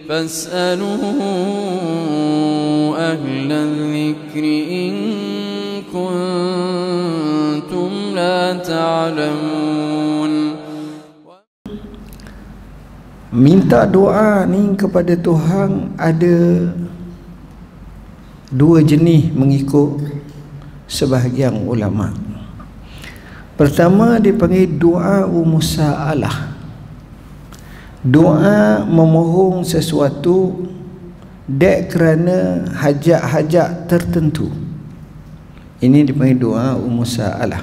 فاسألوا أهل الذكر إن كنتم لا تعلمون. Minta doa ni kepada Tuhan ada dua jenis mengikut sebahagian ulama. Pertama dipanggil doa musa'alah. Doa memohon sesuatu dek kerana hajat-hajat tertentu. Ini dipanggil doa musa'alah.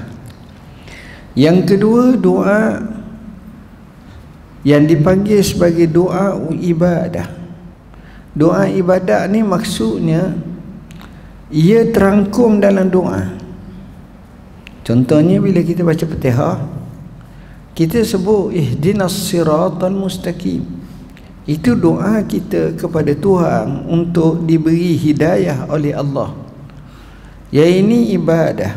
Yang kedua doa yang dipanggil sebagai doa ibadah. Doa ibadah ni maksudnya ia terangkum dalam doa. Contohnya bila kita baca Fatihah, kita sebut ihdinas siratal mustaqim. Itu doa kita kepada Tuhan untuk diberi hidayah oleh Allah. Ya, ini ibadah.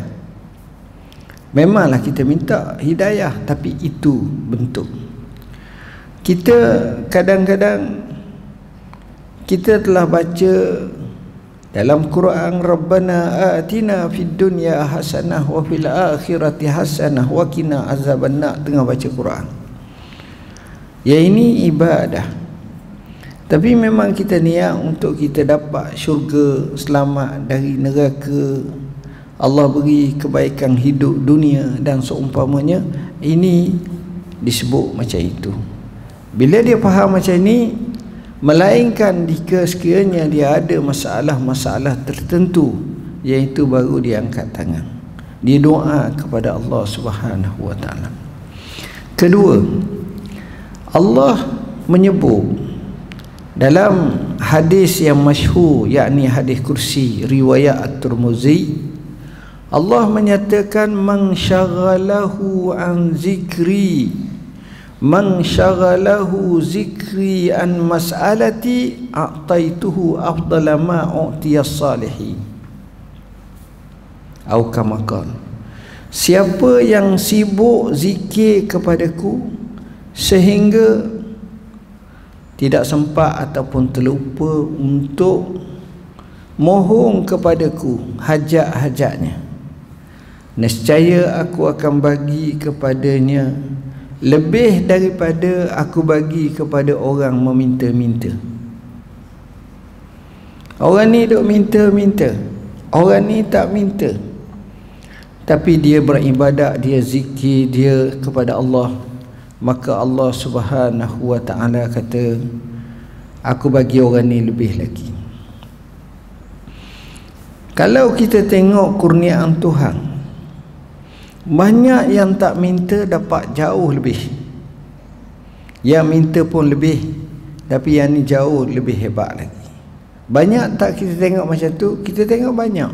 Memanglah kita minta hidayah, tapi itu bentuk. Kita kadang-kadang kita telah baca dalam Quran, Rabbana atina fid dunya hasanah wa fil akhirati hasanah wa qina azabannar, tengah baca Quran. Ya, ini ibadah. Tapi memang kita niat untuk kita dapat syurga, selamat dari neraka, Allah beri kebaikan hidup dunia dan seumpamanya. Ini disebut macam itu. Bila dia faham macam ini, melainkan jika sekiranya dia ada masalah-masalah tertentu, iaitu baru dia angkat tangan, dia doa kepada Allah Subhanahu wa taala. Kedua, Allah menyebut dalam hadis yang masyhur, yakni hadis kursi riwayat At-Tirmizi, Allah menyatakan man syaghalahu an zikri, man syaghalahu zikri an mas'alati a'taituhu afdala ma u'tiyas salihin. Atau kama qala, siapa yang sibuk zikir kepadaku sehingga tidak sempat ataupun terlupa untuk mohon kepadaku hajat-hajatnya, nescaya aku akan bagi kepadanya lebih daripada aku bagi kepada orang meminta-minta. Orang ni duk minta-minta, orang ni tak minta, tapi dia beribadat, dia zikir dia kepada Allah, maka Allah Subhanahu wa taala kata, aku bagi orang ni lebih lagi. Kalau kita tengok kurniaan Tuhan, banyak yang tak minta dapat jauh lebih, yang minta pun lebih, tapi yang ni jauh lebih hebat lagi. Banyak tak kita tengok macam tu? Kita tengok banyak.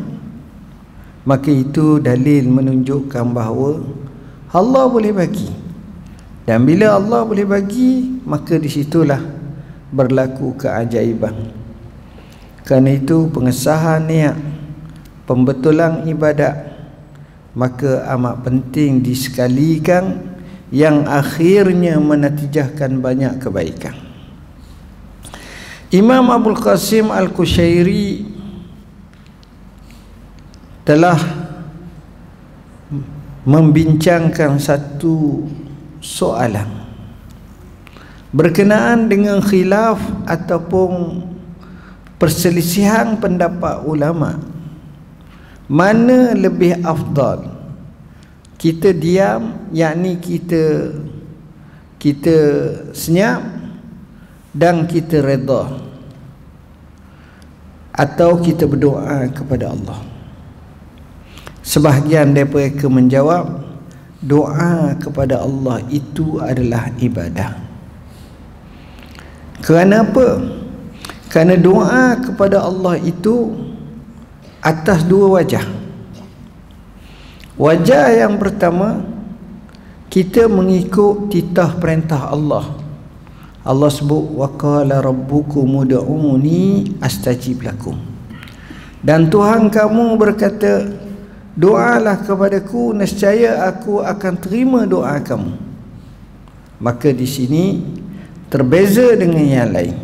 Maka itu dalil menunjukkan bahawa Allah boleh bagi, dan bila Allah boleh bagi, maka disitulah berlaku keajaiban. Kerana itu pengesahan niat, pembetulan ibadat, maka amat penting disekalikan, yang akhirnya menatijahkan banyak kebaikan. Imam Abul Qasim Al-Qushairi telah membincangkan satu soalan berkenaan dengan khilaf ataupun perselisihan pendapat ulama, mana lebih afdal, kita diam, yakni kita senyap dan kita redha, atau kita berdoa kepada Allah. Sebahagian daripada mereka menjawab, doa kepada Allah itu adalah ibadah. Kerana apa? Kerana doa kepada Allah itu atas dua wajah. Wajah yang pertama, kita mengikut titah perintah Allah. Allah sebut, wa qala rabbukum ud'uni astajib lakum. Dan Tuhan kamu berkata, doalah kepadaku, nescaya aku akan terima doa kamu. Maka di sini terbeza dengan yang lain.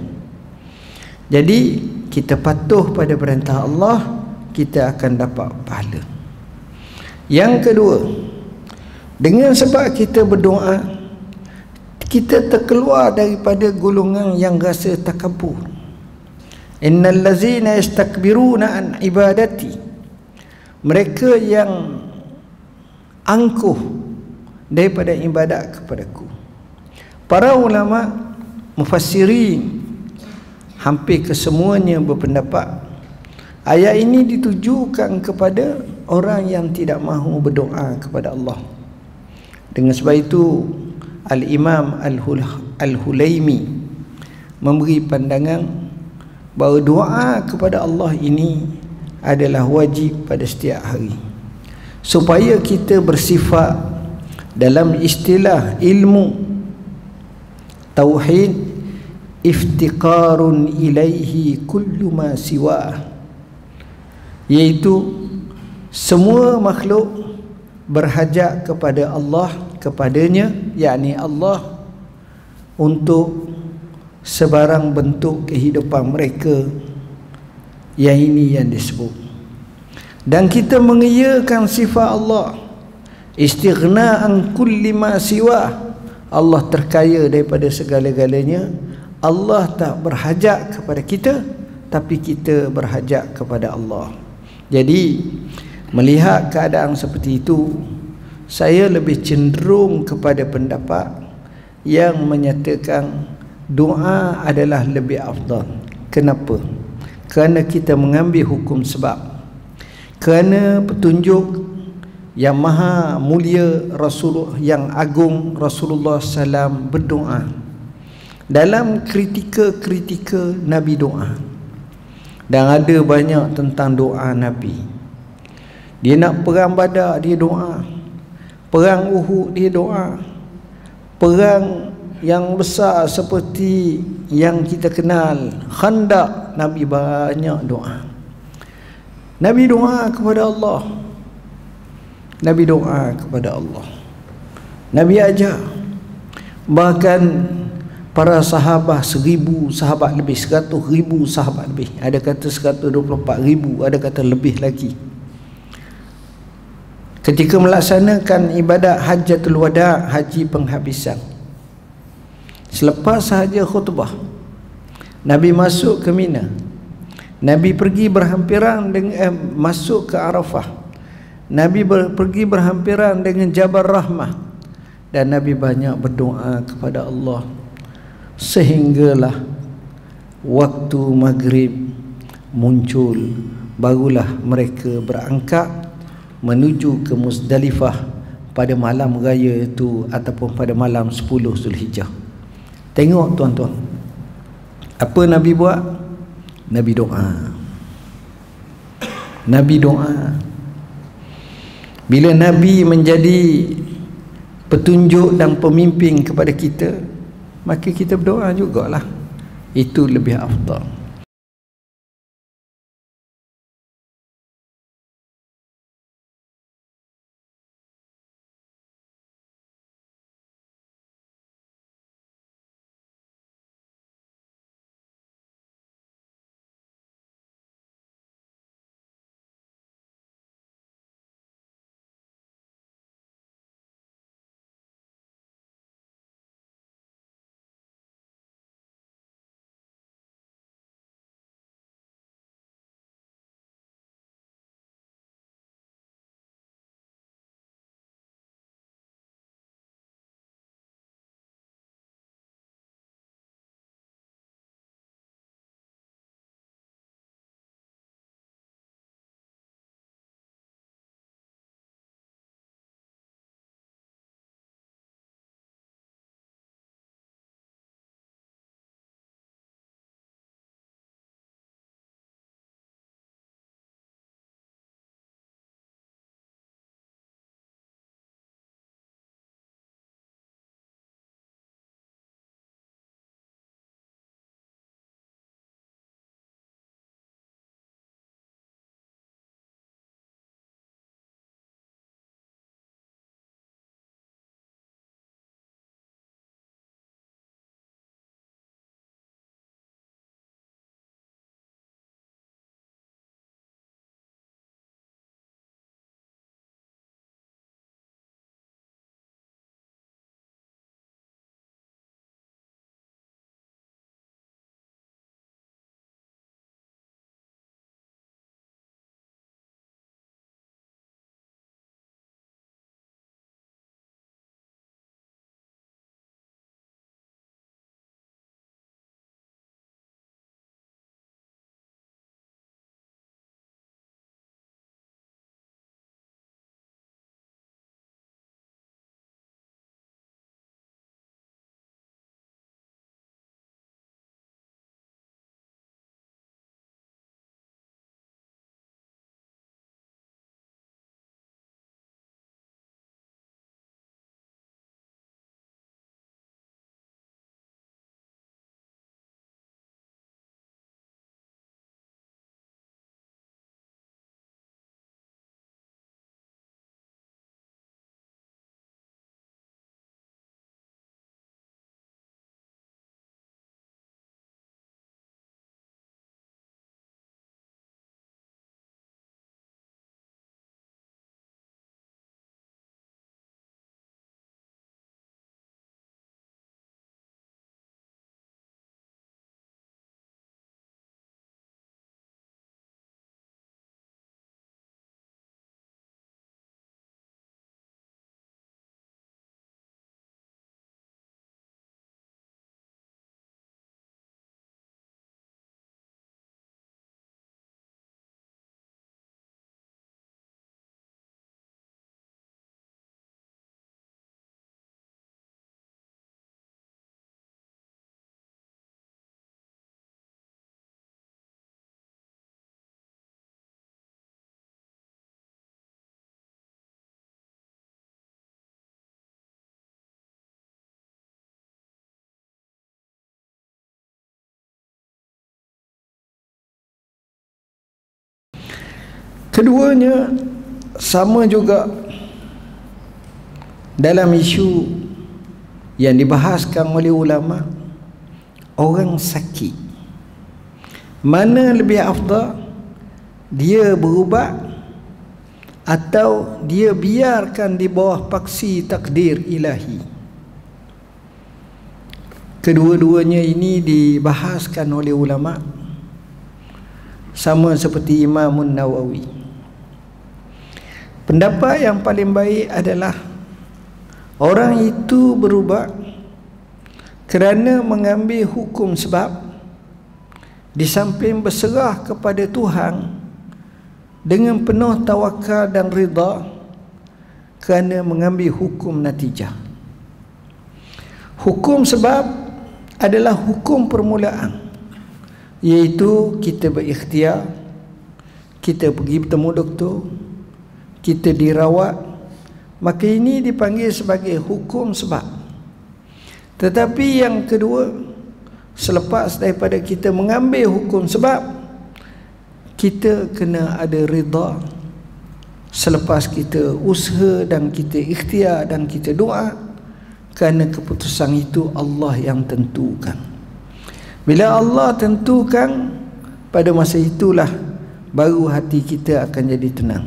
Jadi kita patuh pada perintah Allah, kita akan dapat pahala. Yang kedua, dengan sebab kita berdoa, kita terkeluar daripada golongan yang rasa takabur. Innal ladzina yastakbiruna an ibadati, mereka yang angkuh daripada ibadat kepadaku. Para ulama mufassirin hampir kesemuanya berpendapat ayat ini ditujukan kepada orang yang tidak mahu berdoa kepada Allah. Dengan sebab itu Al-Imam Al-Hulaimi memberi pandangan bahawa doa kepada Allah ini adalah wajib pada setiap hari, supaya kita bersifat dalam istilah ilmu tauhid, iftiqarun ilaihi kullu ma siwa, iaitu semua makhluk berhajat kepada Allah, kepadanya, yakni Allah, untuk sebarang bentuk kehidupan mereka. Yang ini yang disebut. Dan kita mengiyakan sifat Allah, istighna an kulli ma siwa, Allah terkaya daripada segala-galanya. Allah tak berhajat kepada kita, tapi kita berhajat kepada Allah. Jadi melihat keadaan seperti itu, saya lebih cenderung kepada pendapat yang menyatakan doa adalah lebih afdal. Kenapa? Kerana kita mengambil hukum sebab, kerana petunjuk yang maha mulia Rasulullah yang agung Rasulullah SAW berdoa dalam kritika Nabi doa. Dan ada banyak tentang doa Nabi. Dia nak perang Badar, dia doa. Perang Uhud, dia doa. Perang yang besar seperti yang kita kenal, Khandaq, Nabi banyak doa. Nabi doa kepada Allah. Nabi doa kepada Allah. Nabi ajar. Bahkan para sahabat 1,000 sahabat lebih, 100,000 sahabat lebih, ada kata 124,000, ada kata lebih lagi, ketika melaksanakan ibadat Hajjatul Wada', haji penghabisan, selepas sahaja khutbah, Nabi masuk ke Mina. Nabi pergi berhampiran dengan masuk ke Arafah. Nabi pergi berhampiran dengan Jabal Rahmah. Dan Nabi banyak berdoa kepada Allah, sehinggalah waktu maghrib muncul, barulah mereka berangkat menuju ke Muzdalifah pada malam raya itu, ataupun pada malam 10 Zulhijjah. Tengok tuan-tuan, apa Nabi buat? Nabi doa. Nabi doa. Bila Nabi menjadi petunjuk dan pemimpin kepada kita, maka kita berdoa jugalah. Itu lebih afdal. Keduanya sama juga dalam isu yang dibahaskan oleh ulama, orang sakit mana lebih afdal, dia berubat atau dia biarkan di bawah paksi takdir ilahi. Kedua-duanya ini dibahaskan oleh ulama, sama seperti Imam Nawawi. Pendapat yang paling baik adalah orang itu berubat kerana mengambil hukum sebab, di samping berserah kepada Tuhan dengan penuh tawakal dan rida kerana mengambil hukum natijah. Hukum sebab adalah hukum permulaan, iaitu kita berikhtiar, kita pergi bertemu doktor, kita dirawat, maka ini dipanggil sebagai hukum sebab. Tetapi yang kedua, selepas daripada kita mengambil hukum sebab, kita kena ada rida. Selepas kita usaha dan kita ikhtiar dan kita doa, kerana keputusan itu Allah yang tentukan. Bila Allah tentukan, pada masa itulah baru hati kita akan jadi tenang.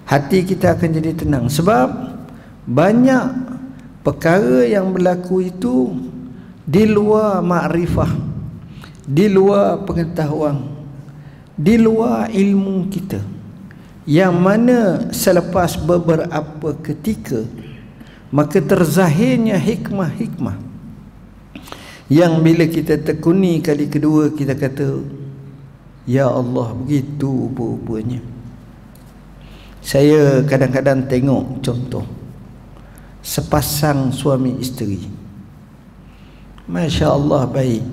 Hati kita akan jadi tenang. Sebab banyak perkara yang berlaku itu di luar makrifah, di luar pengetahuan, di luar ilmu kita, yang mana selepas beberapa ketika maka terzahirnya hikmah-hikmah yang bila kita tekuni kali kedua, kita kata, ya Allah, begitu rupanya. Saya kadang-kadang tengok contoh sepasang suami isteri, Masya Allah baik,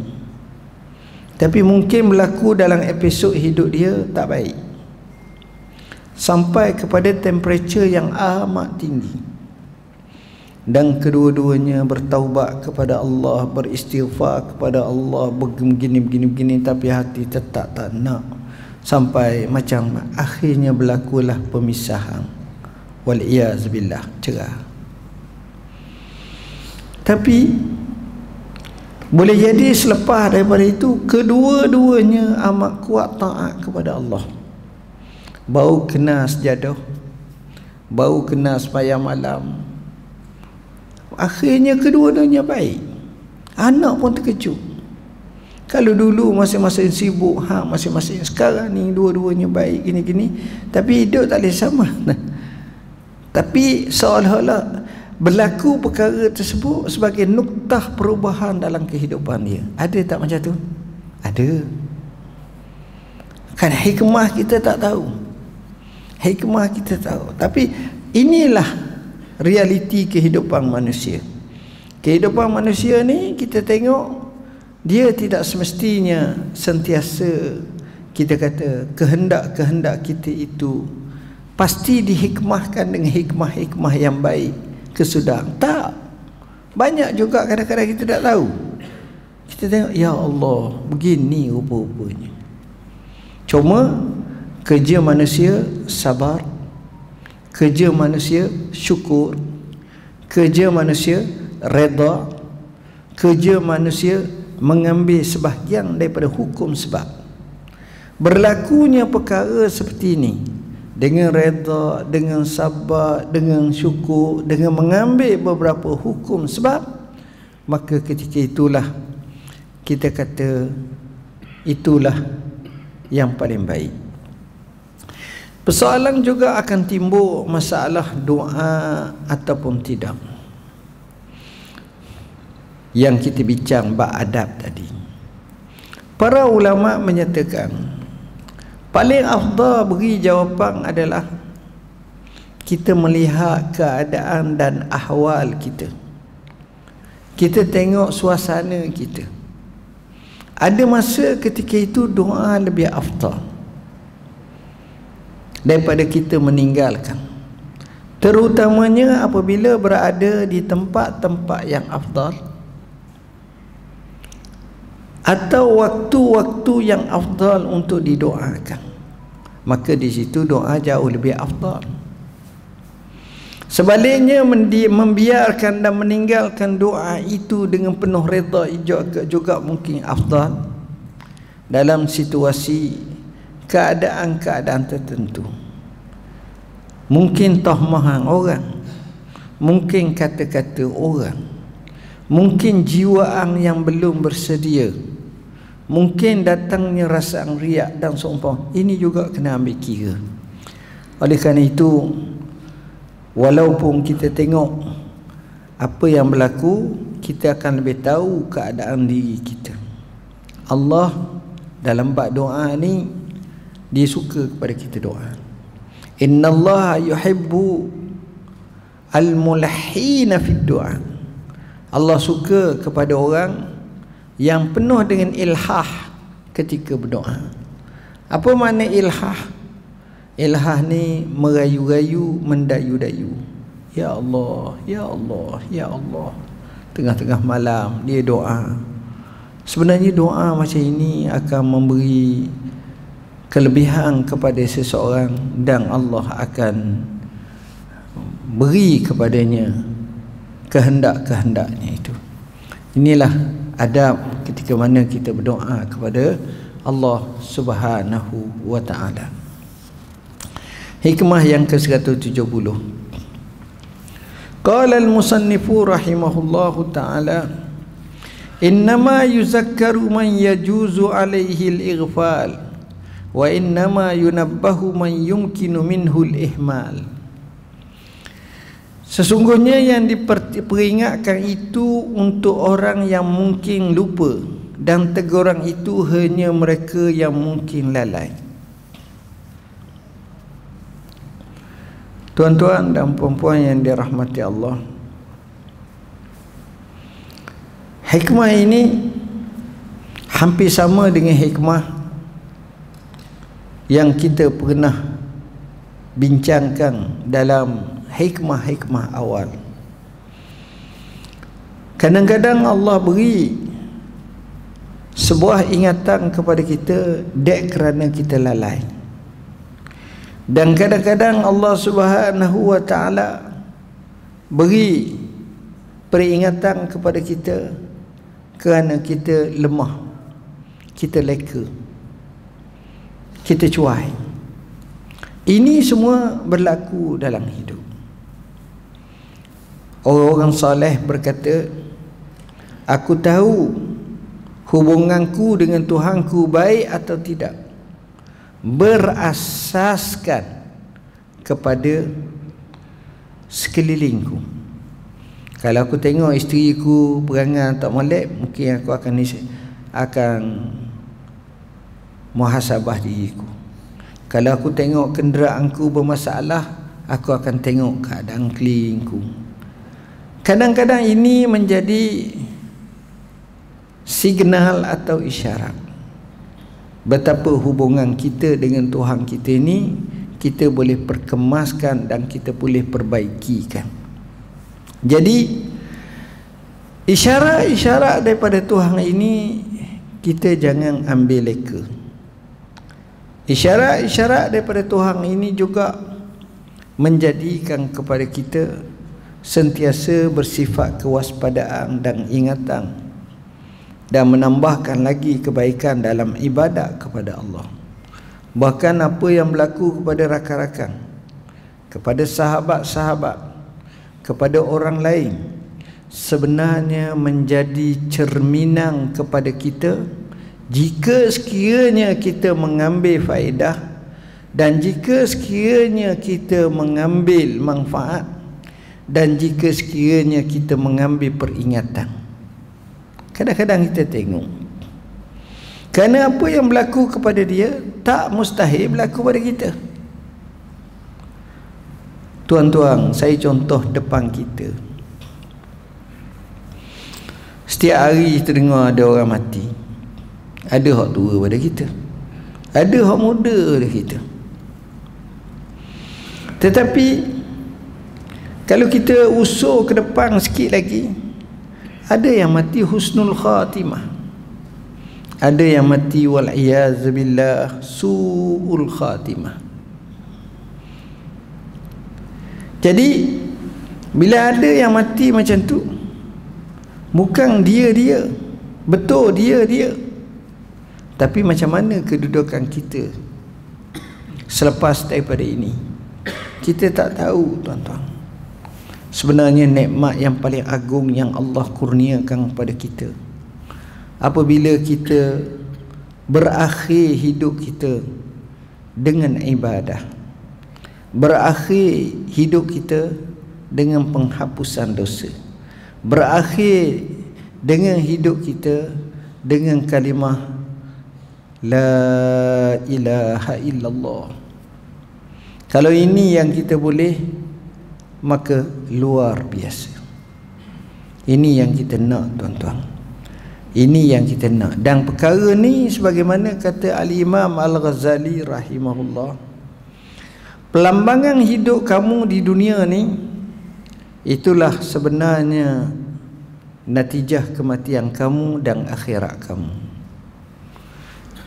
tapi mungkin berlaku dalam episod hidup dia tak baik, sampai kepada temperature yang amat tinggi, dan kedua-duanya bertaubat kepada Allah, beristighfar kepada Allah, begini, tapi hati tetap tak nak, sampai macam akhirnya berlakulah pemisahan, wal-iyazubillah, cerah. Tapi boleh jadi selepas daripada itu, kedua-duanya amat kuat taat kepada Allah, bau kena sejadah, bau kena sembahyang malam, akhirnya kedua-duanya baik. Anak pun terkejut. Kalau dulu masing-masing sibuk, masing-masing, sekarang ni dua-duanya baik gini-gini, tapi hidup tak boleh sama. Tapi seolah-olah berlaku perkara tersebut sebagai nuktah perubahan dalam kehidupan dia. Ada tak macam tu? Ada. Kan hikmah kita tak tahu. Hikmah kita tahu. Tapi inilah realiti kehidupan manusia. Kehidupan manusia ni kita tengok, dia tidak semestinya sentiasa kita kata kehendak-kehendak kita itu pasti dihikmahkan dengan hikmah-hikmah yang baik kesudahan. Tak. Banyak juga kadang-kadang kita tak tahu. Kita tengok, ya Allah, begini rupa-rupanya. Cuma kerja manusia sabar, kerja manusia syukur, kerja manusia redha, kerja manusia mengambil sebahagian daripada hukum sebab. Berlakunya perkara seperti ini dengan redha, dengan sabar, dengan syukur, dengan mengambil beberapa hukum sebab, maka ketika itulah kita kata itulah yang paling baik. Persoalan juga akan timbul masalah doa ataupun tidak, yang kita bincang bab adab tadi. Para ulama menyatakan paling afdal beri jawapan adalah kita melihat keadaan dan ahwal kita. Kita tengok suasana kita. Ada masa ketika itu doa lebih afdal daripada kita meninggalkan, terutamanya apabila berada di tempat-tempat yang afdal atau waktu-waktu yang afdal untuk didoakan. maka di situ doa jauh lebih afdal. Sebaliknya membiarkan dan meninggalkan doa itu dengan penuh redha juga mungkin afdal dalam situasi keadaan-keadaan tertentu. Mungkin tahmahan orang, mungkin kata-kata orang, mungkin jiwaan yang belum bersedia, mungkin datangnya rasa riak dan seumpama. Ini juga kena ambil kira. Oleh kerana itu, walaupun kita tengok apa yang berlaku, kita akan lebih tahu keadaan diri kita. Allah dalam bab doa ni, Dia suka kepada kita doa. Innallaha yuhibbu al-mulahhina fid du'a. Allah suka kepada orang yang penuh dengan ilhah ketika berdoa. Apa makna ilhah? Ilhah ni merayu-rayu, mendayu-dayu. Ya Allah, ya Allah, ya Allah. Tengah-tengah malam dia doa. Sebenarnya doa macam ini akan memberi kelebihan kepada seseorang dan Allah akan beri kepadanya kehendak-kehendaknya itu. Inilah adab ketika mana kita berdoa kepada Allah Subhanahu wa taala. Hikmah yang ke-170. Qala al-musannifu rahimahullahu taala, innama yuzakkaru man yajuzu alaihi al-ighfal wa innama yunabbahu man yumkinu minhu al-ihmal. Sesungguhnya yang diperingatkan itu untuk orang yang mungkin lupa, dan teguran itu hanya mereka yang mungkin lalai. Tuan-tuan dan puan-puan yang dirahmati Allah, hikmah ini hampir sama dengan hikmah yang kita pernah bincangkan dalam hikmah-hikmah awal. Kadang-kadang Allah beri sebuah ingatan kepada kita dek kerana kita lalai, dan kadang-kadang Allah Subhanahu wa taala beri peringatan kepada kita kerana kita lemah, kita leka, kita cuai. Ini semua berlaku dalam hidup. Orang-orang soleh berkata, aku tahu hubunganku dengan Tuhanku baik atau tidak berasaskan kepada sekelilingku. Kalau aku tengok isteriku perangai tak molek, mungkin aku akan muhasabah diriku. Kalau aku tengok kenderaanku bermasalah, aku akan tengok keadaan kelilingku. Kadang-kadang ini menjadi signal atau isyarat betapa hubungan kita dengan Tuhan kita ini kita boleh perkemaskan dan kita boleh perbaikikan. Jadi isyarat-isyarat daripada Tuhan ini kita jangan ambil leka. Isyarat-isyarat daripada Tuhan ini juga menjadikan kepada kita sentiasa bersifat kewaspadaan dan ingatan, dan menambahkan lagi kebaikan dalam ibadat kepada Allah. Bahkan apa yang berlaku kepada rakan-rakan, kepada sahabat-sahabat, kepada orang lain, sebenarnya menjadi cerminan kepada kita jika sekiranya kita mengambil faedah dan jika sekiranya kita mengambil manfaat dan jika sekiranya kita mengambil peringatan. Kadang-kadang kita tengok, kerana apa yang berlaku kepada dia tak mustahil berlaku pada kita. Tuan-tuan, saya contoh depan kita. Setiap hari kita dengar ada orang mati. Ada hak tua pada kita, ada hak muda pada kita. Tetapi kalau kita usur ke depan sikit lagi, ada yang mati husnul khatimah. Ada yang mati wal'iyazubillah su'ul khatimah. Jadi bila ada yang mati macam tu, bukan dia, betul dia, tapi macam mana kedudukan kita selepas daripada ini, kita tak tahu tuan-tuan. Sebenarnya nikmat yang paling agung yang Allah kurniakan kepada kita, apabila kita berakhir hidup kita dengan ibadah, berakhir hidup kita dengan penghapusan dosa, berakhir dengan hidup kita dengan kalimah la ilaha illallah. Kalau ini yang kita boleh, maka luar biasa. Ini yang kita nak tuan-tuan, ini yang kita nak. Dan perkara ni sebagaimana kata Al-Imam Al-Ghazali rahimahullah, pelambangan hidup kamu di dunia ni, itulah sebenarnya natijah kematian kamu dan akhirat kamu.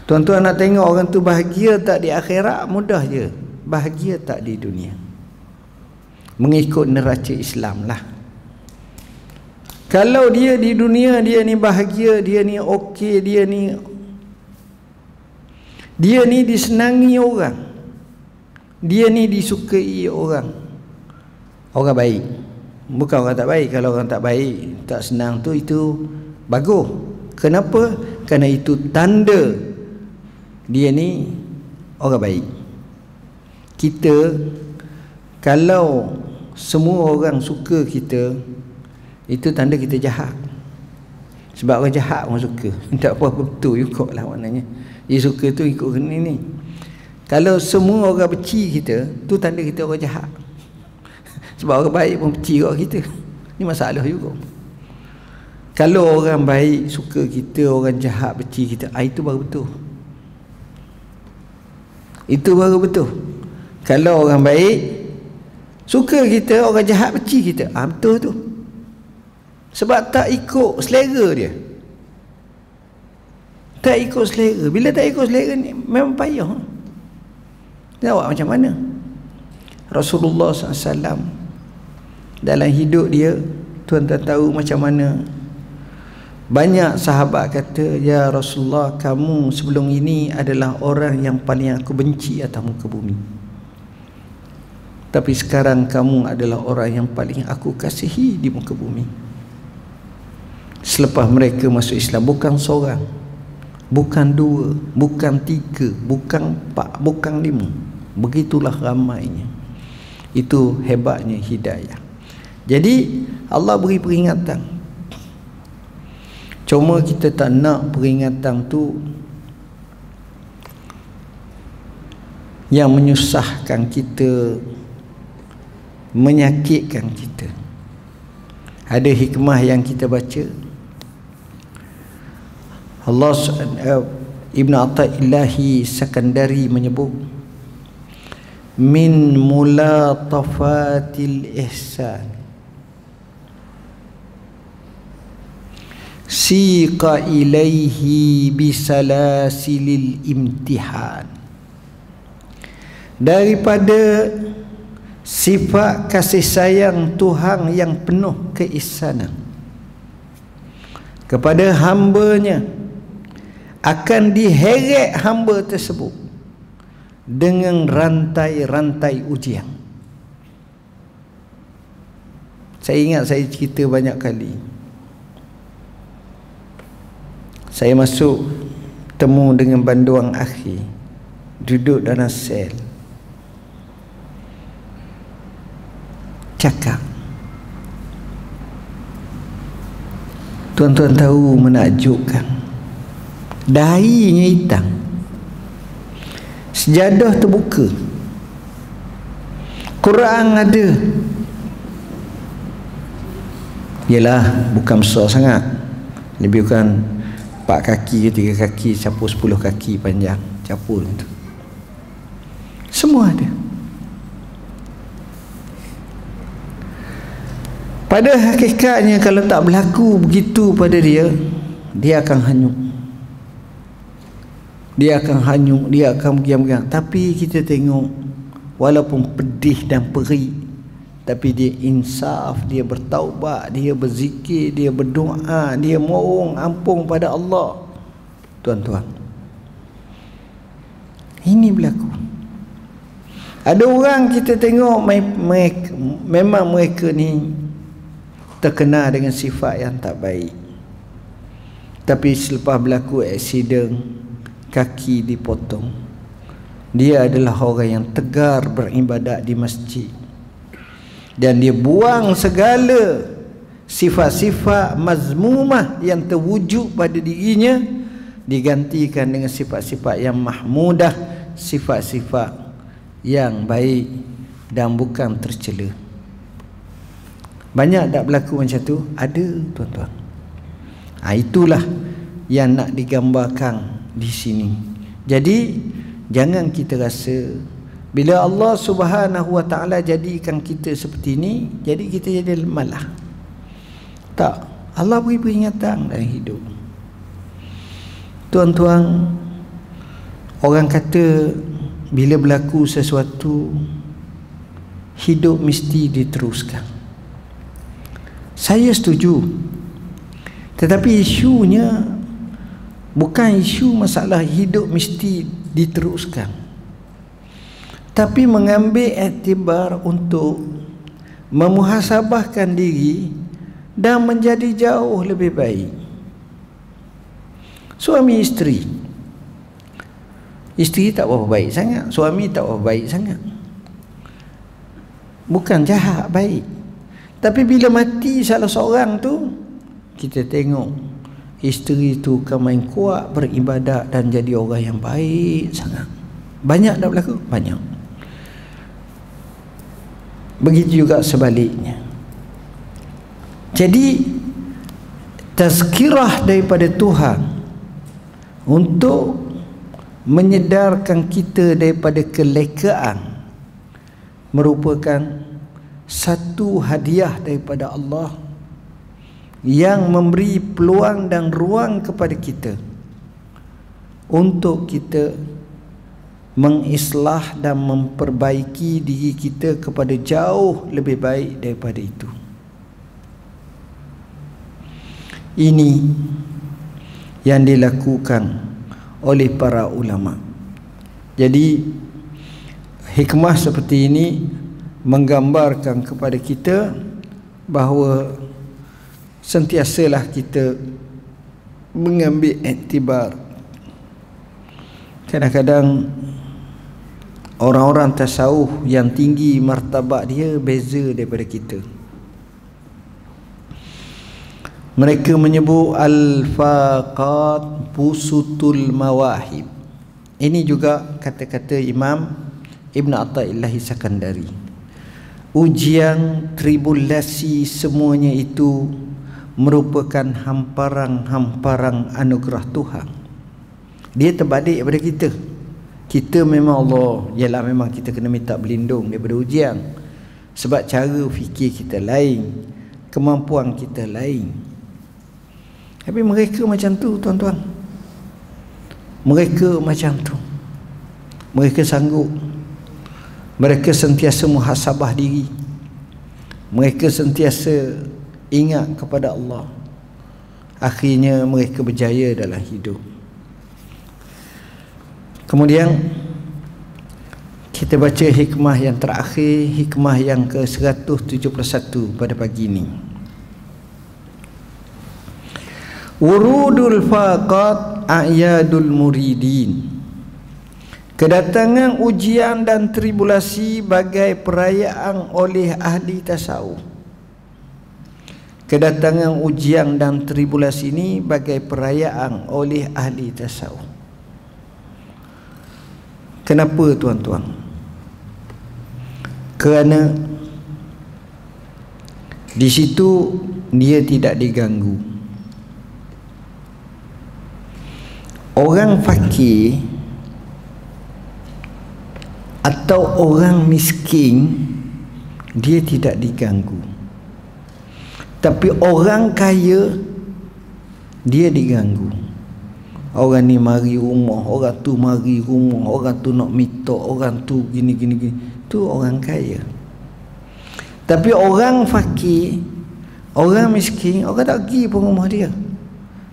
Tuan-tuan nak tengok orang tu bahagia tak di akhirat, mudah je. Bahagia tak di dunia, mengikut neraca Islam lah. Kalau dia di dunia dia ni bahagia, dia ni okey, dia ni disenangi orang, dia ni disukai orang baik, bukan orang tak baik. Kalau orang tak baik, tak senang tu, itu bagus. Kenapa? Kerana itu tanda dia ni orang baik. Kita kalau semua orang suka kita, itu tanda kita jahat. Sebab orang jahat orang suka. Tak apa-apa, betul juga lah maknanya. Dia suka tu ikut ni. Kalau semua orang benci kita, tu tanda kita orang jahat. Sebab orang baik pun benci kat kita. Ni masalah juga. Kalau orang baik suka kita, orang jahat benci kita, itu baru betul. Itu baru betul. Kalau orang baik suka kita, orang jahat benci kita, betul tu. Sebab tak ikut selera dia. Tak ikut selera. Bila tak ikut selera ni memang payah. Dia awak macam mana? Rasulullah SAW dalam hidup dia, tuan-tuan tahu macam mana banyak sahabat kata, ya Rasulullah, kamu sebelum ini adalah orang yang paling aku benci atas muka bumi, tapi sekarang kamu adalah orang yang paling aku kasihi di muka bumi. Selepas mereka masuk Islam, bukan seorang, bukan dua, bukan tiga, bukan empat, bukan lima, begitulah ramainya. Itu hebatnya hidayah. Jadi Allah beri peringatan. Cuma kita tak nak peringatan tu yang menyusahkan kita, menyakitkan kita. Ada hikmah yang kita baca. Allah Ibn Atha'illahi Sakandari menyebut, min mulatafatil ihsan siqa ilaihi bisalasilil imtihan. Daripada sifat kasih sayang Tuhan yang penuh keihsanan kepada hambanya, akan diheret hamba tersebut dengan rantai-rantai ujian. Saya ingat saya cerita banyak kali. Saya masuk temu dengan banduang akhir, duduk dalam sel, cakap. Tuan-tuan tahu menakjubkan, dahinya hitam, sejadah terbuka, Quran ada. Yalah, bukan besar sangat, lebih bukan 4 kaki ke 3 kaki, capur 10 kaki panjang, capur itu. Semua ada. Pada hakikatnya kalau tak berlaku begitu pada dia, dia akan hanyut. dia akan hanyut, dia akan bergiam-giam. Tapi kita tengok, walaupun pedih dan perih, tapi dia insaf, dia bertaubat, dia berzikir, dia berdoa, dia mohon ampun pada Allah. Tuan-tuan, ini berlaku. Ada orang kita tengok memang mereka ni terkena dengan sifat yang tak baik, tapi selepas berlaku aksiden, kaki dipotong, dia adalah orang yang tegar beribadat di masjid, dan dia buang segala sifat-sifat mazmumah yang terwujud pada dirinya, digantikan dengan sifat-sifat yang mahmudah, sifat-sifat yang baik dan bukan tercela. Banyak tak berlaku macam tu? Ada, tuan-tuan. Itulah yang nak digambarkan di sini. Jadi jangan kita rasa bila Allah Subhanahu wa taala jadikan kita seperti ini, jadi kita jadi malah. Tak, Allah beri peringatan dalam hidup. Tuan-tuan, orang kata bila berlaku sesuatu, hidup mesti diteruskan. Saya setuju. Tetapi isunya bukan isu masalah hidup mesti diteruskan, tapi mengambil iktibar untuk memuhasabahkan diri dan menjadi jauh lebih baik. Suami isteri tak berapa baik sangat, suami tak berapa baik sangat, bukan jahat, baik. Tapi bila mati salah seorang tu, kita tengok isteri tu kan main kuat beribadat dan jadi orang yang baik sangat. Banyak dah berlaku? Banyak. Begitu juga sebaliknya. Jadi tazkirah daripada Tuhan untuk menyedarkan kita daripada kelekaan merupakan satu hadiah daripada Allah yang memberi peluang dan ruang kepada kita untuk kita mengislah dan memperbaiki diri kita kepada jauh lebih baik daripada itu. Ini yang dilakukan oleh para ulama. Jadi hikmah seperti ini menggambarkan kepada kita bahawa sentiasalah kita mengambil iktibar. Kadang-kadang orang-orang tasawuf yang tinggi martabat dia beza daripada kita. Mereka menyebut al-faqat busutul mawahib. Ini juga kata-kata Imam Ibn Athaillah Sakandari. Ujian, tribulasi, semuanya itu merupakan hamparan-hamparan anugerah Tuhan. Dia terbalik daripada kita. Kita memang Allah, ialah memang kita kena minta berlindung daripada ujian. Sebab cara fikir kita lain, kemampuan kita lain. Tapi mereka macam tu, tuan-tuan. Mereka macam tu. Mereka sanggup. Mereka sentiasa muhasabah diri. Mereka sentiasa ingat kepada Allah. Akhirnya mereka berjaya dalam hidup. Kemudian kita baca hikmah yang terakhir, hikmah yang ke-171 pada pagi ini. Wurudul faqat a'yadul muridin. Kedatangan ujian dan tribulasi bagai perayaan oleh ahli tasawuf. Kedatangan ujian dan tribulasi ini bagai perayaan oleh ahli tasawuf. Kenapa, tuan-tuan? Kerana di situ dia tidak diganggu. Orang fakir atau orang miskin dia tidak diganggu. Tapi orang kaya dia diganggu. Orang ni mari rumah, orang tu mari rumah, orang tu nak minta, orang tu gini. Tu orang kaya. Tapi orang fakir, orang miskin, orang tak pergi pun rumah dia.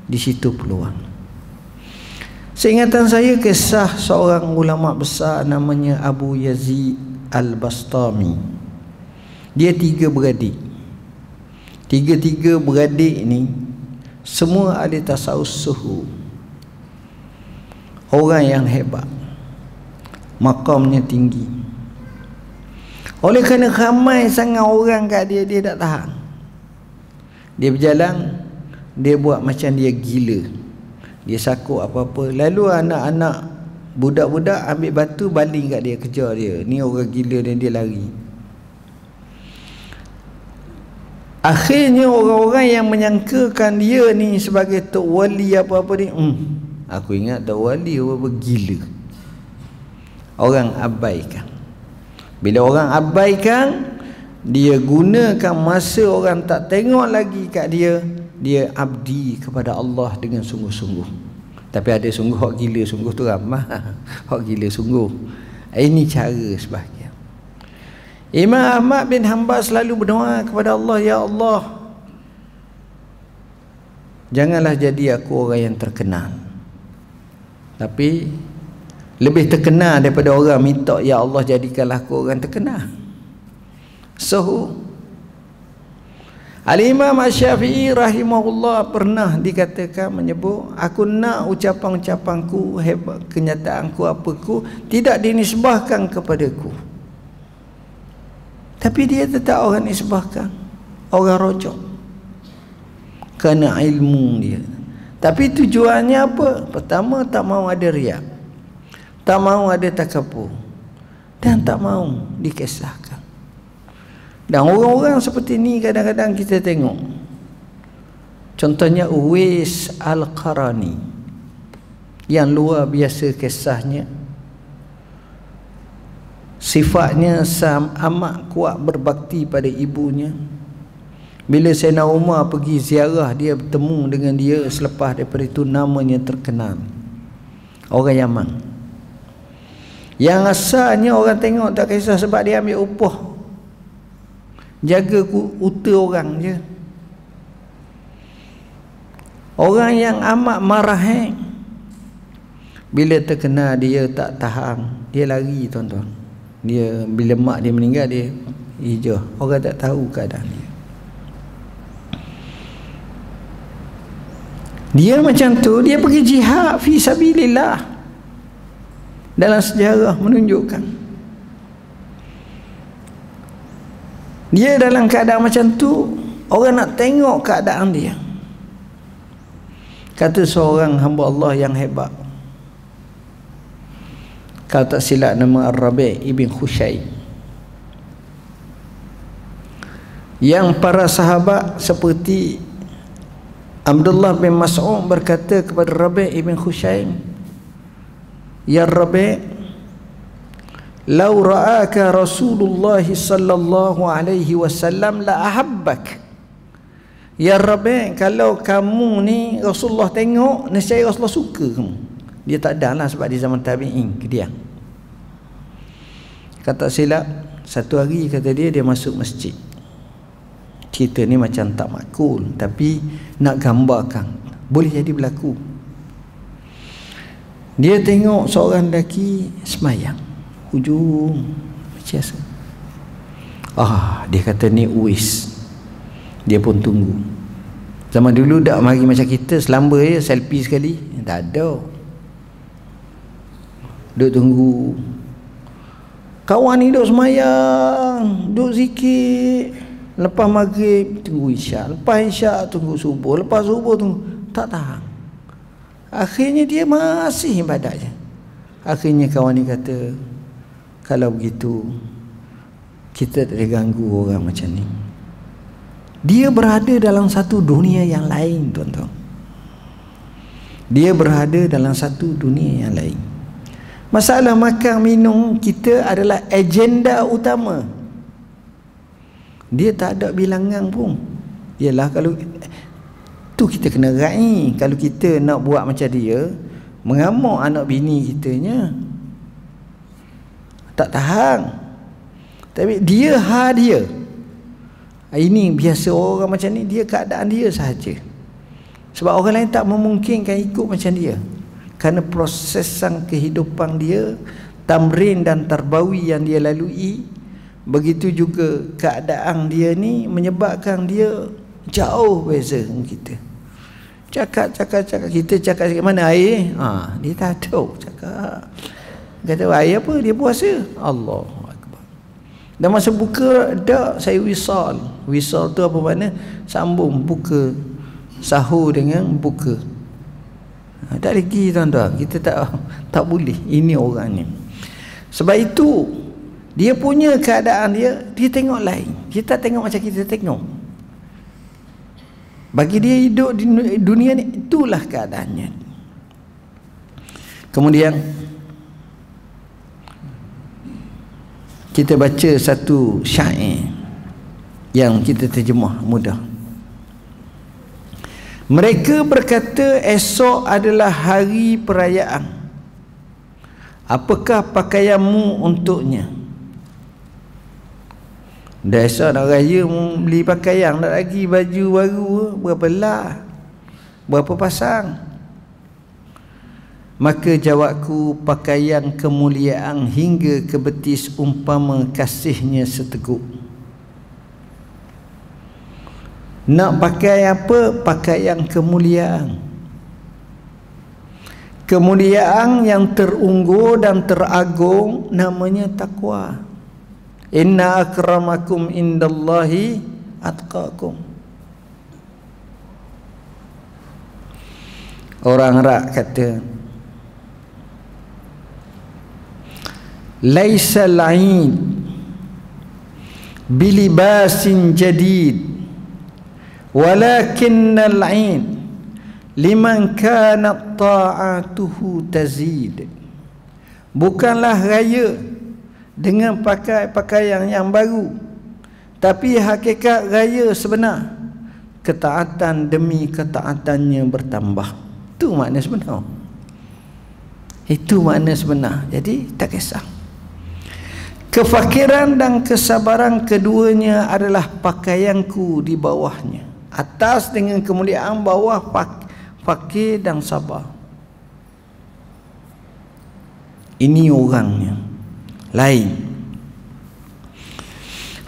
Di situ peluang. Seingatan saya kisah seorang ulama besar namanya Abu Yazid Al-Bastami. Dia 3 beradik. Tiga beradik ni semua ahli tasawuf suhu. Orang yang hebat, makamnya tinggi. Oleh kerana ramai sangat orang kat dia, dia tak tahan. Dia berjalan, dia buat macam dia gila. Dia sakut apa-apa. Lalu anak-anak, budak-budak ambil batu baling kat dia, kejar dia. Ni orang gila dan dia lari. Akhirnya orang-orang yang menyangkakan dia ni sebagai tok wali apa-apa ni, aku ingat tok wali apa gila. Orang abaikan. Bila orang abaikan, dia gunakan masa orang tak tengok lagi kat dia, dia abdi kepada Allah dengan sungguh-sungguh. Tapi ada sungguh hak gila, sungguh tu ramah. Hak gila sungguh. Ini cara sebahagian. Imam Ahmad bin Hanbal selalu berdoa kepada Allah, ya Allah, janganlah jadi aku orang yang terkenal, tapi lebih terkenal daripada orang minta, ya Allah jadikanlah aku orang terkenal. So Al-Imam Asy-Syafi'i rahimahullah pernah dikatakan menyebut, aku nak ucapan-ucapanku, hebat kenyataanku, apaku tidak dinisbahkan kepadaku. Tapi dia tetap orang nisbahkan, orang rojok kerana ilmu dia. Tapi tujuannya apa? Pertama, tak mahu ada riak, tak mahu ada takabur, dan tak mahu dikisahkan. Dan orang-orang seperti ni kadang-kadang kita tengok. Contohnya Uwais Al-Qarani yang luar biasa kisahnya. Sifatnya amat kuat berbakti pada ibunya. Bila Sayyidina Umar pergi ziarah, dia bertemu dengan dia. Selepas daripada itu namanya terkenal, orang Yaman. Yang asalnya orang tengok tak kisah sebab dia ambil upah, jaga uta orang je. Orang yang amat marah. Bila terkenal dia tak tahan, dia lari tuan-tuan. Dia bila mak dia meninggal, dia hijrah. Orang tak tahu keadaan dia. Dia macam tu, dia pergi jihad fi sabilillah. Dalam sejarah menunjukkan dia dalam keadaan macam tu, orang nak tengok keadaan dia. Kata seorang hamba Allah yang hebat, kalau tak silap nama Ar-Rabi' ibn Khusyai, yang para sahabat seperti Abdullah bin Mas'ud berkata kepada Rabi' ibn Khusyai, ya Rabi', lau ra'aka Rasulullah sallallahu alaihi wasallam la ahabbak. Ya Rabi', kalau kamu ni Rasulullah tengok, nescaya Rasulullah suka kamu. Dia tak ada lah sebab di zaman tabi'in kediam. Kata silap, satu hari kata dia masuk masjid. Cerita ni macam tak makul, tapi nak gambarkan boleh jadi berlaku. Dia tengok seorang lelaki semayang hujung biasa. Dia kata ni Uwais. Dia pun tunggu. Zaman dulu tak mari macam kita selamba je, selfie sekali, tak ada. Duduk tunggu. Kawan ni duduk semayang, duduk zikir. Lepas maghrib tunggu isyak, lepas isyak tunggu subuh, lepas subuh tunggu. Tak tahan. Akhirnya dia masih ibadat je. Akhirnya kawan ni kata, kalau begitu kita tak boleh ganggu orang macam ni. Dia berada dalam satu dunia yang lain, tuan-tuan. Dia berada dalam satu dunia yang lain. Masalah makan minum kita adalah agenda utama. Dia tak ada bilangan pun. Yalah, kalau tu kita kena raih. Kalau kita nak buat macam dia, mengamuk anak bini kitanya, tak tahan. Tapi dia dia. Ini biasa orang macam ni, dia keadaan dia sahaja. Sebab orang lain tak memungkinkan ikut macam dia. Kerana prosesan kehidupan dia, tamrin dan tarbawi yang dia lalui, begitu juga keadaan dia ni menyebabkan dia jauh beza dengan kita. Cakap kita cakap mana air? Dia tak tahu cakap. Kata air apa? Dia puasa. Allah Akbar. Dan masa buka dak saya wisal. Wisal tu apa makna? Sambung buka sahur dengan buka. Tak lagi tuan-tuan, kita tak boleh. Ini orang ni. Sebab itu dia punya keadaan dia tengok lain. Dia tak tengok macam kita tengok. Bagi dia hidup di dunia ni itulah keadaannya. Kemudian kita baca satu syair yang kita terjemah mudah. Mereka berkata esok adalah hari perayaan. Apakah pakaianmu untuknya? Dah esok nak raya beli pakaian, nak lagi baju baru berapa lah? Berapa pasang? Maka jawabku, pakaian kemuliaan hingga ke betis umpama kasihnya seteguk. Nak pakai apa? Pakaian kemuliaan. Kemuliaan yang terunggur dan teragung namanya takwa. Inna akramakum indallahi atqakum. Orang Arab kata laisa al-'aid bilibasin jadid walakinna al-'aid liman kanat ta'atuhu tazid. Bukanlah raya dengan pakai pakaian yang baru, tapi hakikat raya sebenar ketaatan demi ketaatannya bertambah. Itu makna sebenar. Itu makna sebenar. Jadi tak kisah. Kefakiran dan kesabaran keduanya adalah pakaianku di bawahnya. Atas dengan kemuliaan, bawah fakir dan sabar. Ini orangnya lain.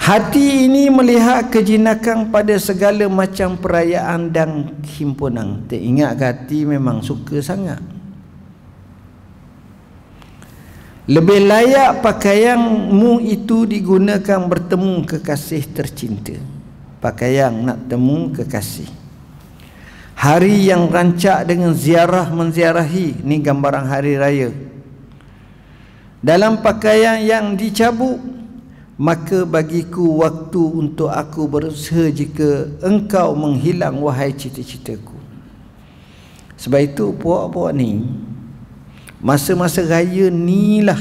Hati ini melihat kejinakan pada segala macam perayaan dan himpunan. Teringat hati memang suka sangat. Lebih layak pakaianmu itu digunakan bertemu kekasih tercinta. Pakaian nak temu kekasih. Hari yang rancak dengan ziarah menziarahi. Ni gambaran hari raya. Dalam pakaian yang dicabut, maka bagiku waktu untuk aku berusaha jika engkau menghilang wahai cita-citaku. Sebab itu puak-puak ni, masa-masa raya ni lah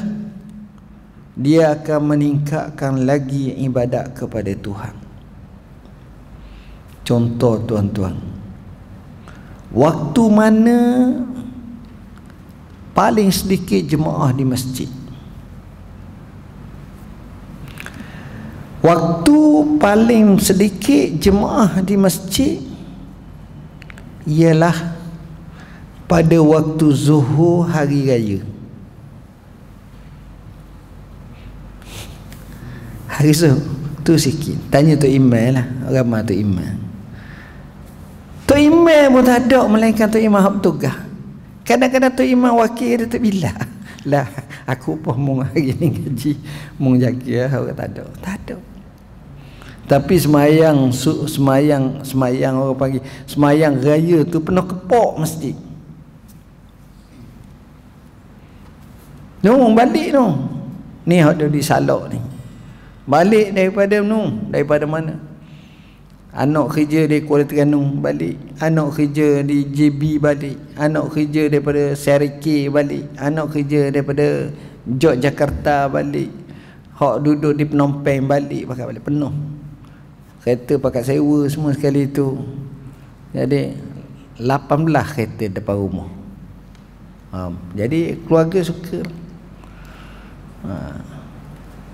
dia akan meningkatkan lagi ibadat kepada Tuhan. Contoh tuan-tuan, waktu mana paling sedikit jemaah di masjid? Waktu paling sedikit jemaah di masjid ialah pada waktu zuhur hari raya. Hari zuhur tu sikit. Tanya Tok Imam lah, ramai Tok Imam. Tok Imam pun tak ada melainkan Tok Imam hak bertugas. Kadang-kadang Tok Imam wakil dia tak bila. Lah aku pun mau hari ni gaji mau jaga orang tak ada. Tak ada. Tapi semayang orang pagi, semayang raya tu penuh kepok masjid. Balik ni hak dia di Salok ni. Balik daripada mana? Anak kerja di Kuala Terengganu balik, anak kerja di JB balik, anak kerja daripada Seriki balik, anak kerja daripada Yogyakarta balik, hak duduk di Phnom Penh balik, pakai balik penuh. Kereta pakai sewa semua sekali tu. Jadi 18 kereta depan rumah. Jadi keluarga suka.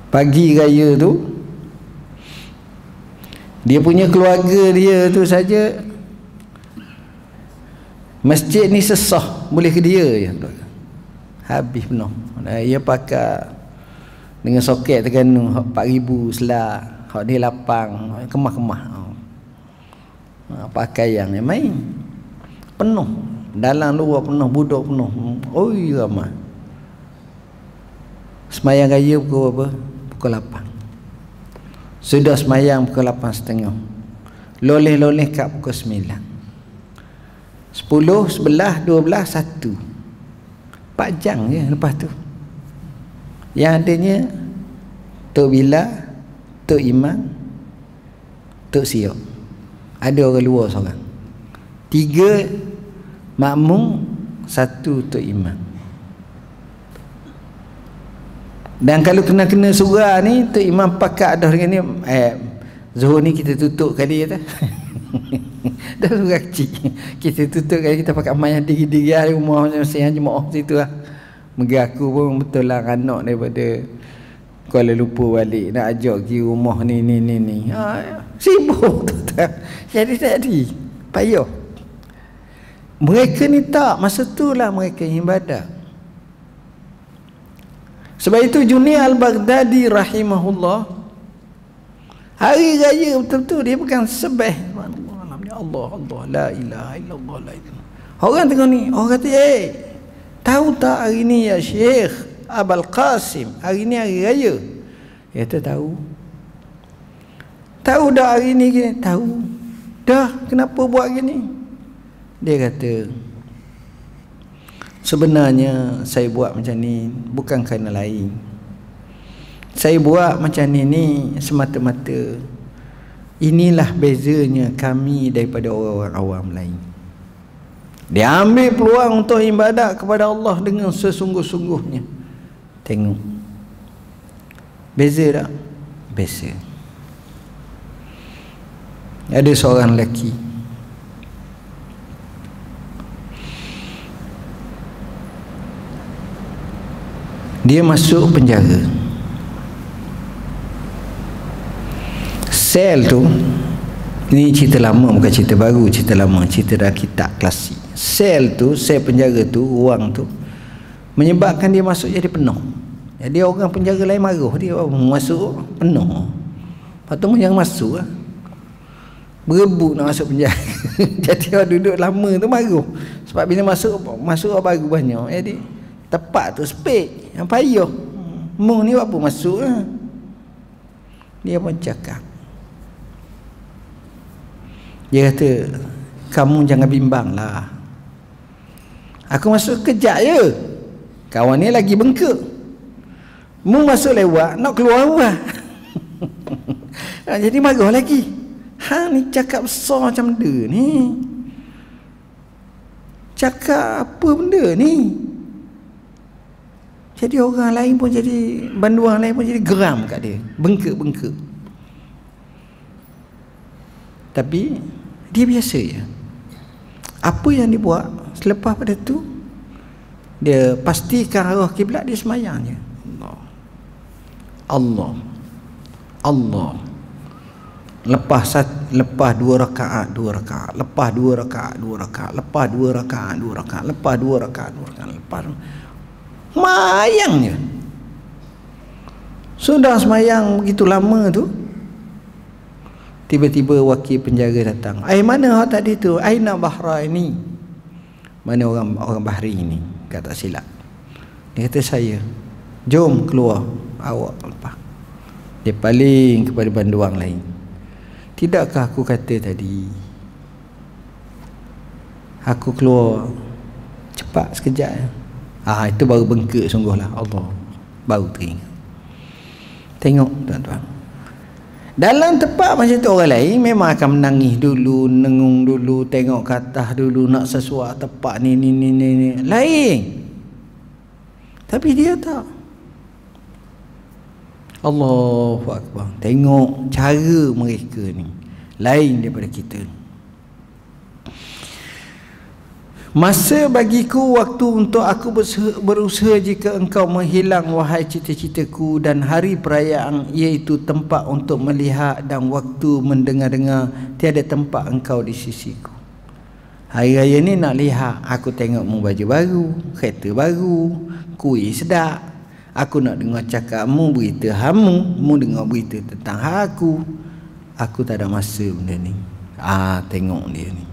Pagi raya tu dia punya keluarga dia tu saja, masjid ni sesah boleh ke dia je, habis penuh. Ia pakai dengan soket Terengganu 4,000 selah, hak dia lapang kemah-kemah. Pakaian yang main penuh, dalam luar penuh, budak penuh. Oi ramai. Semayang raya pukul apa? Pukul 8. Sudah semayang pukul 8.30. Loleh-loleh kat pukul 9. 10, 11, 12, 1. 4 jam je lepas tu. Yang adanya Tok Bilal, Tok Imam, Tok Siok. Ada orang luar seorang. 3 makmum, 1 Tok Imam. Dan kalau kena surah ni, Tok Imam pakat dah dengan ni, Zuhur ni kita tutup kali kata. Dah surah kecil. Kita tutup kali, kita pakai mayang diri-diri lah, rumah macam-macam jemaah situ lah. Megi aku pun betul lah anak daripada Kuala Lumpur balik nak ajak pergi rumah ni. Sibuk tu tak. Jadi payah. Mereka ni tak, masa tu lah mereka ibadah. Sebab itu Junaid al-Baghdadi rahimahullah, hari raya betul-betul dia pegang sebeh. Allah, la ilaha illallah, la ilaha. Orang tengok ni, orang kata, tahu tak hari ni ya Syekh Abul Qasim, hari ni hari raya? Dia kata tahu. Tahu dah hari ni gini? Tahu. Dah, kenapa buat gini? Dia kata, sebenarnya saya buat macam ni bukan kerana lain. Saya buat macam ni semata-mata inilah bezanya kami daripada orang-orang awam lain. Dia ambil peluang untuk ibadat kepada Allah dengan sesungguh-sungguhnya. Tengok, beza tak? Beza. Ada seorang lelaki, dia masuk penjara. Sel tu, ini cerita lama bukan cerita baru, cerita lama, cerita dalam kitab klasik. Sel tu, sel penjara tu, ruang tu menyebabkan dia masuk jadi penuh. Jadi orang penjara lain marah dia, masuk penuh. Lepas tu jangan masuk lah, berebut nak masuk penjara. Jadi orang duduk lama tu marah. Sebab bila masuk orang baru banyak. Jadi tepat tu spek yang payah. Mu ni apa masuk lah. Dia pun cakap, dia kata, kamu jangan bimbang lah, aku masuk kejap je, kawan ni lagi bengkak. Mu masuk lewat nak keluar lah. Jadi marah lagi. Ni cakap besar macam benda ni, cakap apa benda ni. Jadi orang lain pun jadi, banduan lain pun jadi geram kat dia, bengkak-bengkak. Tapi dia biasa je. Apa yang dia buat selepas pada tu, dia pastikan arah kiblat dia semayang je. Allah. Lepas 2 rakaat, 2 rakaat, lepas 2 rakaat, 2 rakaat, lepas 2 rakaat, 2 rakaat, lepas 2 rakaat, 2 rakaat, lepas semayang je. Sudah semayang begitu lama tu, tiba-tiba wakil penjara datang. Mana awak tadi tu? Aina Bahraini. Mana orang Bahrain ni? Kata silap. Dia kata saya. Jom keluar awak lepas. Dia paling kepada banduang lain. Tidakkah aku kata tadi, aku keluar cepat sekejap. Itu baru bengkak sungguhlah. Allah baru teringat. Tengok tuan-tuan, dalam tempat macam tu orang lain memang akan menangis dulu, nengung dulu, tengok ke atas dulu, nak sesuatu tempat ni lain. Tapi dia tak. Allahu Akbar. Tengok cara mereka ni lain daripada kita. Masa bagiku waktu untuk aku berusaha jika engkau menghilang wahai cita-citaku, dan hari perayaan iaitu tempat untuk melihat dan waktu mendengar-dengar, tiada tempat engkau di sisiku. Hari raya ni nak lihat, aku tengok mu baju baru, kereta baru, kuih sedap. Aku nak dengar cakap mu berita hamu, mu dengar berita tentang aku. Aku tak ada masa benda ni. Tengok dia ni.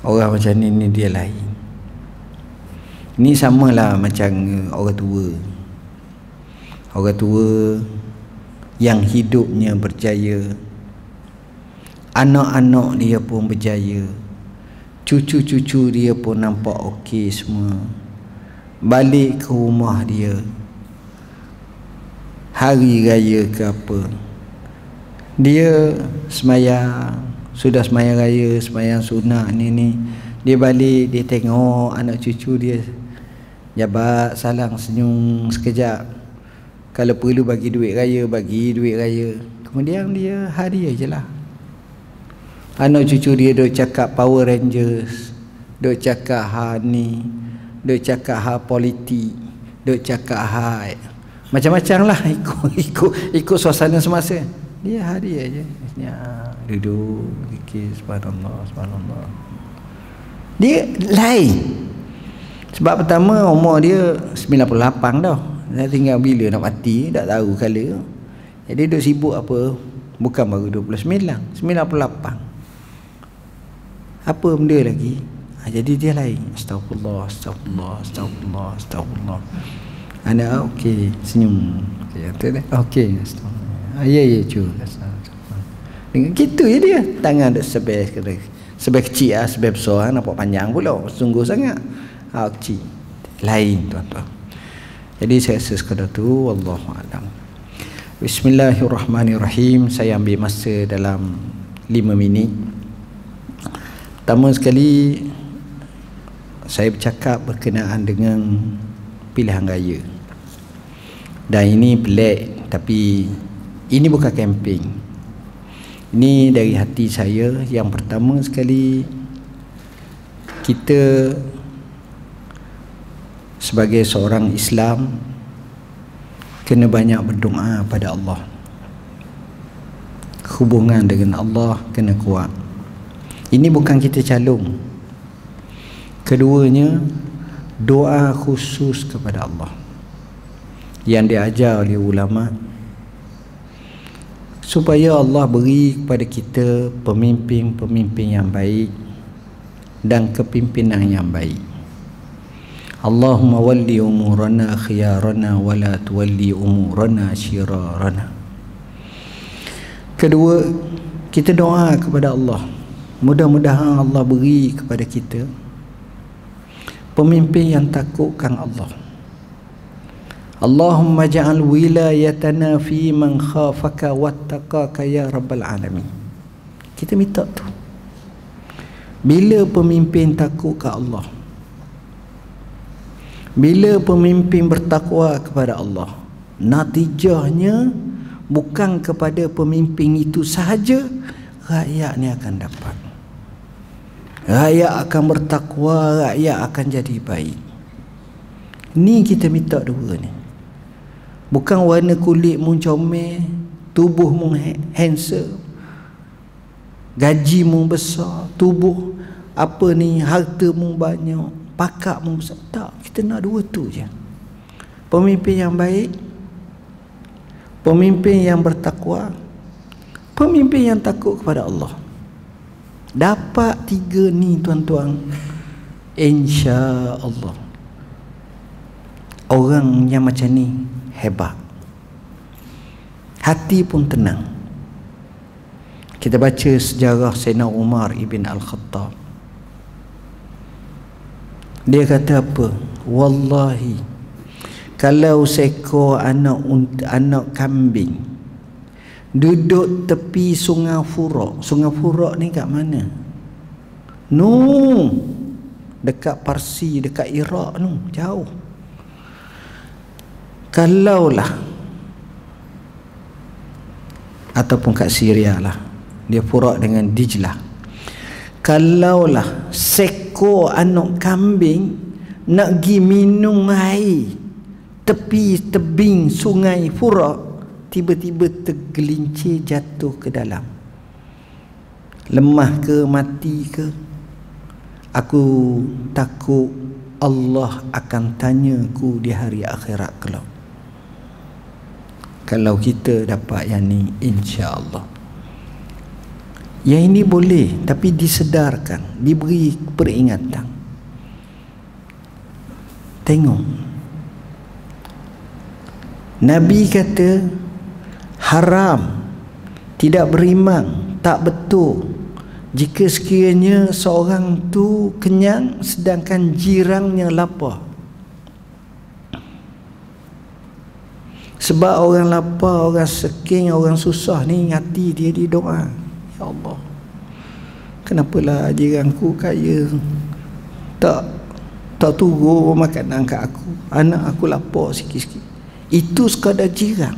Orang macam ni dia lain. Ni samalah macam orang tua. Orang tua yang hidupnya berjaya, anak-anak dia pun berjaya, cucu-cucu dia pun nampak okey semua. Balik ke rumah dia, hari raya ke apa, dia semayang, sudah semayang raya, semayang sunat ni, dia balik, dia tengok anak cucu dia jabat salang senyum sekejap. Kalau perlu bagi duit raya, bagi duit raya. Kemudian dia hari je lah. Anak cucu dia duk cakap Power Rangers, duk cakap hal ni, duk cakap hal politik, duk cakap hal macam-macam lah, ikut suasana semasa. Dia hari aja duduk fikir, subhanallah, subhanallah. Dia lain. Sebab pertama umur dia 98 dah. Dah tinggal bila nak mati tak tahu kala. Jadi duk sibuk apa? Bukan baru 29, 98. Apa benda lagi? Jadi dia lain. Astagfirullah, astagfirullah, astagfirullah, astagfirullah. Anak okey, senyum. Okey, okey, astagfirullah. Ya cu. Dengan gitu je dia. Tangan duk sebab kecil lah, sebab besar nampak panjang pula, sungguh sangat. Kecil. Lain tuan-tuan. Jadi saya rasa sekadar tu, wallahu a'lam. Bismillahirrahmanirrahim. Saya ambil masa dalam 5 minit. Pertama sekali saya bercakap berkenaan dengan pilihan raya. Dan ini pelik, tapi ini bukan kempen. Ini dari hati saya. Yang pertama sekali, kita sebagai seorang Islam kena banyak berdoa pada Allah. Hubungan dengan Allah kena kuat. Ini bukan kita calung. Keduanya, doa khusus kepada Allah yang diajar oleh ulama, supaya Allah beri kepada kita pemimpin-pemimpin yang baik dan kepimpinan yang baik. Allahumma walli umurana khiyarana wa la tuwalli umurana syirarana. Kedua, kita doa kepada Allah. Mudah-mudahan Allah beri kepada kita pemimpin yang takutkan Allah. Allahumma ja'al wilayatana fi man khafaka wattaqaka ya rabbal alamin. Kita minta tu. Bila pemimpin takut ke Allah, bila pemimpin bertakwa kepada Allah, natijahnya bukan kepada pemimpin itu sahaja rakyat ni akan dapat. Rakyat akan bertakwa, rakyat akan jadi baik. Ni kita minta dua ni. Bukan warna kulit mu comel, tubuh mu handsome, gaji mu besar, tubuh apa ni, harta mu banyak, pakak mu besar. Tak, kita nak dua tu je. Pemimpin yang baik, pemimpin yang bertakwa, pemimpin yang takut kepada Allah. Dapat tiga ni tuan-tuan, insya-Allah orang yang macam ni hebat, hati pun tenang. Kita baca sejarah Sayyidina Umar ibn Al-Khattab. Dia kata apa? Wallahi, kalau seekor anak kambing duduk tepi Sungai Furak. Sungai Furak ni kat mana? Dekat Parsi, dekat Iraq tu, jauh. Kalaulah, ataupun kat Syria lah, dia Furak dengan Dijlah. Kalaulah seekor anak kambing nak pergi minum air tepi tebing sungai Furat, tiba-tiba tergelincir jatuh ke dalam. Lemah ke, mati ke? Aku takut Allah akan tanya ku di hari akhirat kelak. Kalau kita dapat yang ni, insya-Allah. Yang ini boleh, tapi disedarkan, diberi peringatan. Tengok, Nabi kata haram, tidak beriman, tak betul jika sekiranya seorang tu kenyang sedangkan jirannya lapar. Sebab orang lapar, orang seking, orang susah ni, hati dia di doa, ya Allah, kenapalah jiranku kaya tak turun makanan kat aku, anak aku lapar sikit-sikit. Itu sekadar jiran.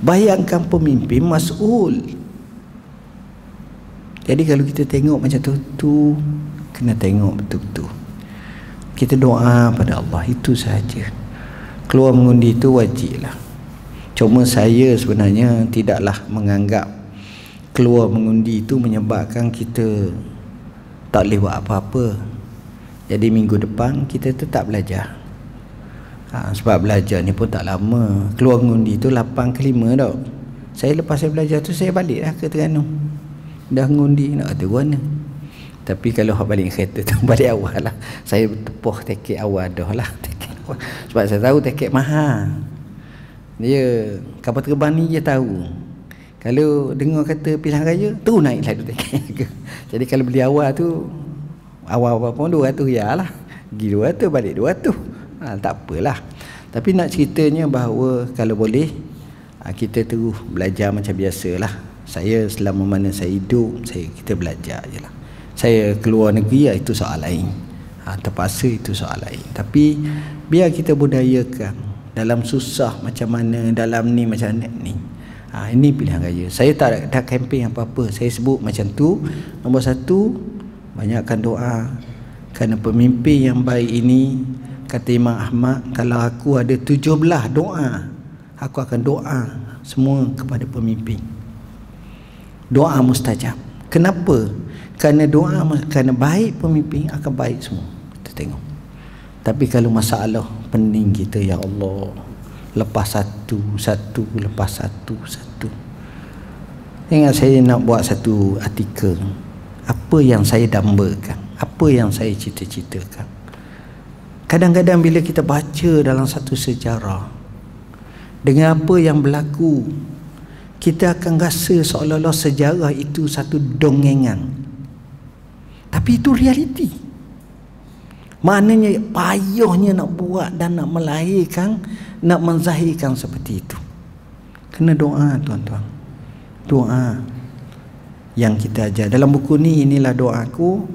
Bayangkan pemimpin mas'ul. Jadi kalau kita tengok macam tu kena tengok betul-betul. Kita doa pada Allah, itu sahaja. Keluar mengundi itu wajib lah. Cuma saya sebenarnya tidaklah menganggap keluar mengundi itu menyebabkan kita tak boleh buat apa-apa. Jadi minggu depan kita tetap belajar. Sebab belajar ni pun tak lama. Keluar mengundi tu 8 ke 5 tau. Saya lepas saya belajar tu, saya balik lah ke Terengganu. Dah mengundi nak kata mana. Tapi kalau balik kereta tu balik awal lah. Saya tepuh tiket awal dah lah. Sebab saya tahu tiket mahal. Dia kapal terbang ni dia tahu. Kalau dengar kata pilihan raya, tu naiklah tu tiket. Jadi kalau beli awal tu, awal-awal pun 200 riyal lah. Pergi 200 balik 200. Tak apalah. Tapi nak ceritanya bahawa kalau boleh kita terus belajar macam biasalah. Saya selama mana saya hidup, kita belajar je lah. Saya keluar negeri itu soal lain. Terpaksa itu soal lain. Tapi biar kita budayakan. Dalam susah macam mana, dalam ni macam ni. Ini pilihan raya. Saya tak ada kempen apa-apa. Saya sebut macam tu. Nombor 1, banyakkan doa. Kerana pemimpin yang baik ini, kata Imam Ahmad, kalau aku ada 17 doa, aku akan doa semua kepada pemimpin. Doa mustajab. Kenapa? Kerana doa, kerana baik pemimpin akan baik semua. Kita tengok. Tapi kalau masalah pening kita, ya Allah, lepas satu lepas satu. Ingat saya nak buat satu artikel. Apa yang saya dambakan, apa yang saya cita-citakan. Kadang-kadang bila kita baca dalam satu sejarah, dengan apa yang berlaku, kita akan rasa seolah-olah sejarah itu satu dongengan. Tapi itu realiti. Maknanya payahnya nak buat dan nak melahirkan, nak menzahirkan seperti itu. Kena doa, tuan-tuan. Doa yang kita ajar dalam buku ni. Inilah doaku.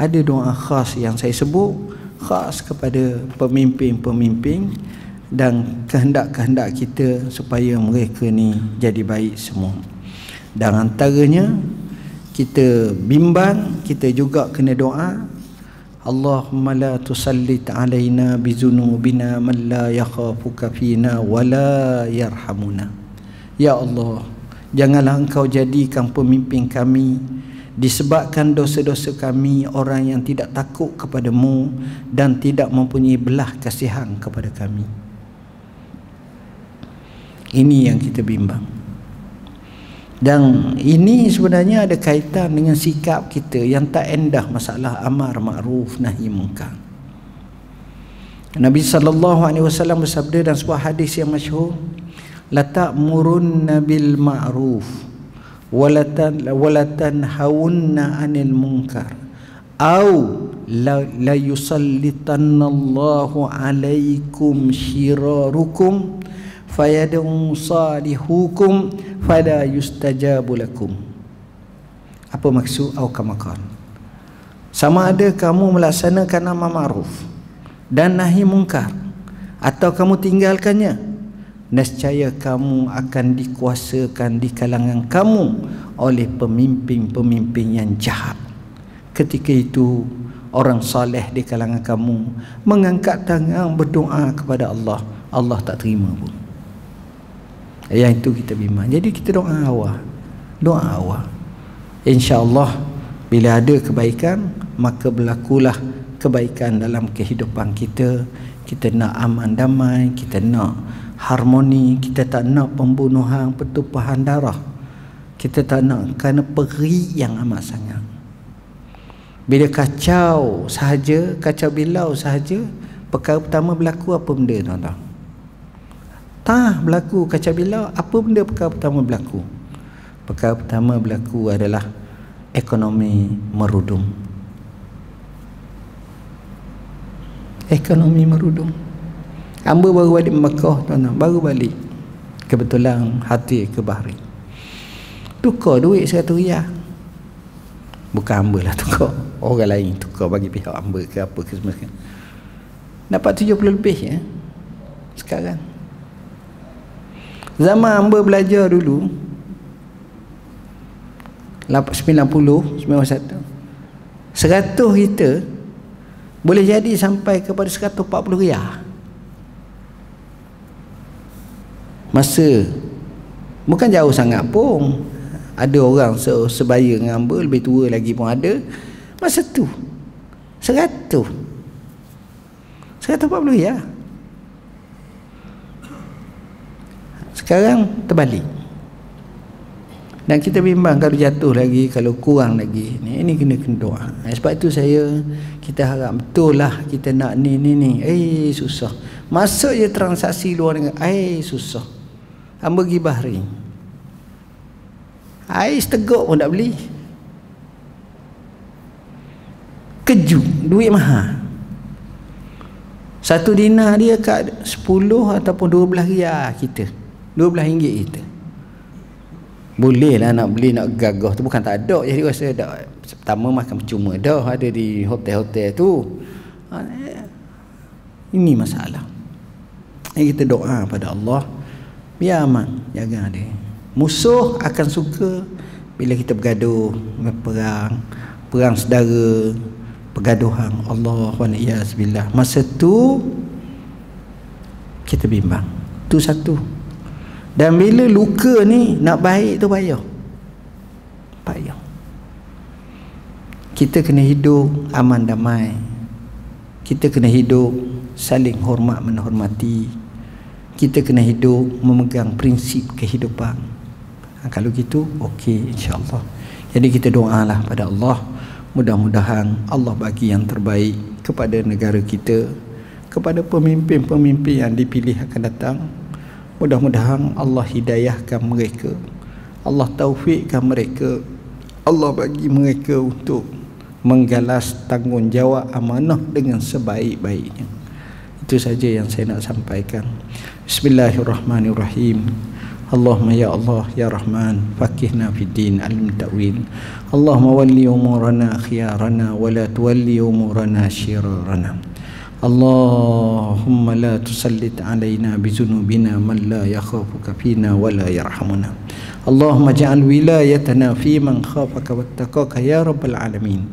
Ada doa khas yang saya sebut, khas kepada pemimpin-pemimpin dan kehendak-kehendak kita supaya mereka ni jadi baik semua. Dan antaranya kita bimbang, kita juga kena doa, Allahumma la tusallit alaina bizunubina man la yakhafuka fina wa la yarhamuna. Ya Allah, janganlah engkau jadikan pemimpin kami disebabkan dosa-dosa kami orang yang tidak takut kepadamu dan tidak mempunyai belah kasihan kepada kami. Ini yang kita bimbang. Dan ini sebenarnya ada kaitan dengan sikap kita yang tak endah masalah amar ma'ruf nahi munkar. Nabi SAW bersabda dalam sebuah hadis yang masyhur, la ta'murunna bil ma'ruf wa la tanhawunna 'anil munkar au la yusallitannallahu 'alaikum shirarukum fayad'u salihukum fala yustajabu lakum. Apa maksud aukamakal? Sama ada kamu melaksanakan amar ma'ruf dan nahi mungkar atau kamu tinggalkannya, nescaya kamu akan dikuasakan di kalangan kamu oleh pemimpin-pemimpin yang jahat. ketika itu orang saleh di kalangan kamu mengangkat tangan berdoa kepada Allah, Allah tak terima pun. Yang itu kita bimbang. Jadi kita doa awal. InsyaAllah bila ada kebaikan, maka berlakulah kebaikan dalam kehidupan kita. Kita nak aman damai, kita nak harmoni, kita tak nak pembunuhan, pertumpahan darah, kita tak nak kerana perih yang amat sangat. Bila kacau sahaja, kacau bilau sahaja, perkara pertama berlaku apa benda, tuan-tuan? Berlaku kacau bilau, apa benda perkara pertama berlaku? Perkara pertama berlaku adalah ekonomi merudum. Ekonomi merudum. Hamba baru balik Mekah, tuan-tuan, baru balik. Kebetulan hati ke Bahrain. Tukar duit 100 riyal. Bukan hamba lah tukar, orang lain tukar bagi pihak hamba ke apa ke semua. Dapat 70 lebih ya. Sekarang. Zaman hamba belajar dulu 90, 91, 100 kita boleh jadi sampai kepada 140 riyal. Masa bukan jauh sangat pun. Ada orang sebaya dengan hamba, lebih tua lagi pun ada. Masa tu 140 riyal. Sekarang terbalik. Dan kita bimbang kalau jatuh lagi, kalau kurang lagi. Ini kena doa. Sebab itu kita harap betul lah kita nak ni. Susah. Masuk je transaksi luar negara, susah. Hamba pergi Bahrain, air seteguk pun tak beli. Keju, duit mahal. 1 dinar dia kat 10 ataupun 12 riyal kita, 12 ringgit kita. Boleh lah nak beli, nak gagah tu, bukan tak ada. Jadi rasa dah pertama makan percuma dah ada di hotel-hotel tu. Ini masalah. Kita doa pada Allah biar aman, jaga dia. Musuh akan suka bila kita bergaduh, perang saudara, pergaduhan. Allah wa na'iyazbillah. Masa tu kita bimbang. Tu satu. Dan bila luka ni nak baik tu payah. Kita kena hidup aman damai. Kita kena hidup saling hormat menghormati. Kita kena hidup memegang prinsip kehidupan. Kalau gitu okey, insya-Allah. Jadi kita doalah pada Allah, mudah-mudahan Allah bagi yang terbaik kepada negara kita, kepada pemimpin-pemimpin yang dipilih akan datang. Mudah-mudahan Allah hidayahkan mereka, Allah taufikkan mereka, Allah bagi mereka untuk menggalas tanggungjawab amanah dengan sebaik-baiknya. Itu saja yang saya nak sampaikan. Bismillahirrahmanirrahim. Allahumma ya Allah ya Rahman, faqihna fid din, alim ta'wil. Allahumma walli umurana khiyarana wa la tuwalli umurana syirarana. Allahumma la tusallit alaina bizunubina man la yakhafuka fina wa la yarhamuna. Allahumma ja'al wilayatana fi man khafaka wattaqaka ya rabbal alamin.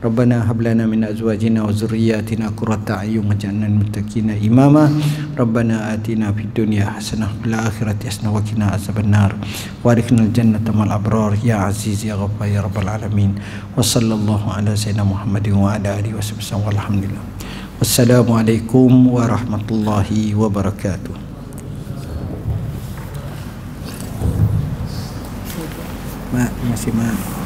Rabbana hab lana min azwajina wa dhurriyyatina qurrata a'yun waj'alna lil muttaqina imama. Rabbana atina fid dunya hasanah wa fil akhirati hasanah wa qina azabannar. Wa adkhilnal jannata ma'al abrar ya aziz ya ghaffar ya rabbal alamin. Wa sallallahu ala sayyidina Muhammadin wa ala alihi wasallam. Alhamdulillah. Wassalamualaikum warahmatullahi wabarakatuh. Mak, masih mak.